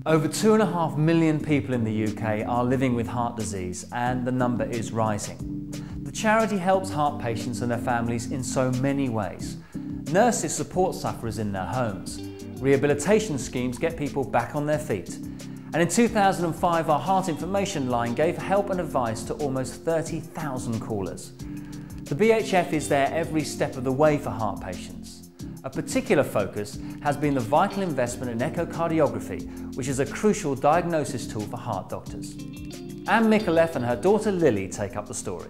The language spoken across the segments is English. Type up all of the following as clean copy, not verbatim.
Over 2.5 million people in the UK are living with heart disease, and the number is rising. The charity helps heart patients and their families in so many ways. Nurses support sufferers in their homes. Rehabilitation schemes get people back on their feet. And in 2005, our Heart Information Line gave help and advice to almost 30,000 callers. The BHF is there every step of the way for heart patients. A particular focus has been the vital investment in echocardiography, which is a crucial diagnosis tool for heart doctors. Anne Micallef and her daughter Lily take up the story.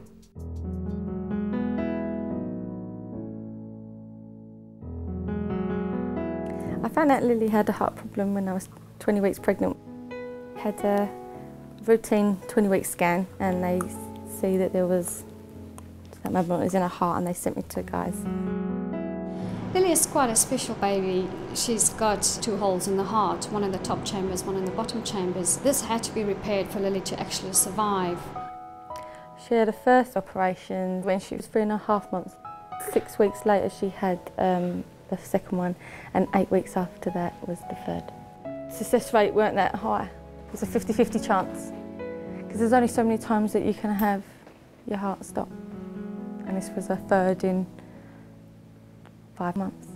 I found out Lily had a heart problem when I was 20 weeks pregnant. Had a routine 20-week scan and they see that there was that movement was in her heart, and they sent me to Guy's. Lily is quite a special baby. She's got 2 holes in the heart, one in the top chambers, one in the bottom chambers. This had to be repaired for Lily to actually survive. She had a first operation when she was 3.5 months. 6 weeks later she had the second one, and 8 weeks after that was the third. Success rate weren't that high. It was a 50-50 chance, because there's only so many times that you can have your heart stop, and this was a third in 5 months.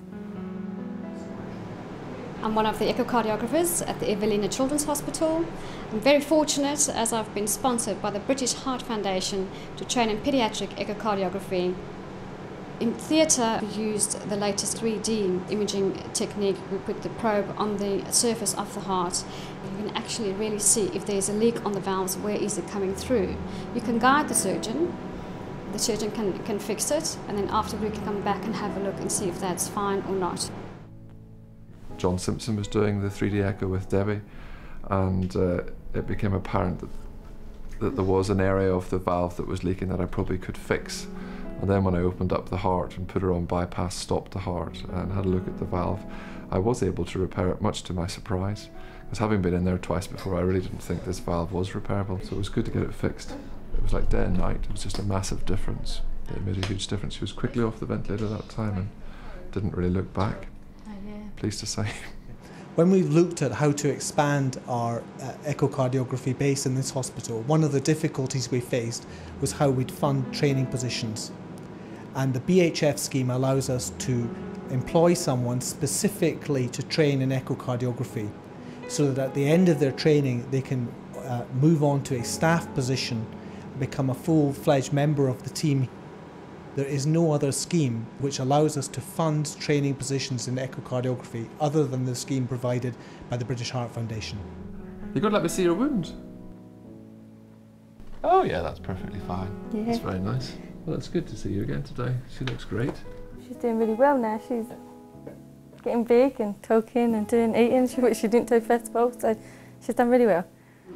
I'm one of the echocardiographers at the Evelina Children's Hospital. I'm very fortunate, as I've been sponsored by the British Heart Foundation to train in paediatric echocardiography. In theatre, we used the latest 3D imaging technique. We put the probe on the surface of the heart. You can actually really see if there's a leak on the valves, where is it coming through. You can guide the surgeon. The surgeon can fix it, and then afterward we can come back and have a look and see if that's fine or not. John Simpson was doing the 3D echo with Debbie, and it became apparent that there was an area of the valve that was leaking that I probably could fix. And then when I opened up the heart and put her on bypass, stopped the heart and had a look at the valve, I was able to repair it, much to my surprise. Because having been in there twice before, I really didn't think this valve was repairable, so it was good to get it fixed. It was like day and night. It was just a massive difference. It made a huge difference. She was quickly off the ventilator that time and didn't really look back. Oh, yeah. Pleased to say. When we looked at how to expand our echocardiography base in this hospital, one of the difficulties we faced was how we'd fund training positions. And the BHF scheme allows us to employ someone specifically to train in echocardiography, so that at the end of their training they can move on to a staff position, become a full-fledged member of the team. There is no other scheme which allows us to fund training positions in echocardiography other than the scheme provided by the British Heart Foundation. You've got to let me see your wound. Oh yeah, that's perfectly fine. Yeah. That's very nice. Well, it's good to see you again today. She looks great. She's doing really well now. She's getting big and talking and eating, which she didn't do first of all, so she's done really well.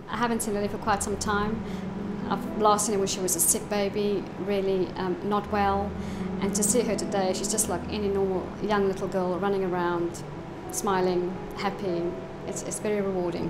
I haven't seen Lily for quite some time. I've last seen her when she was a sick baby, really not well. And to see her today, she's just like any normal young little girl, running around, smiling, happy. It's very rewarding.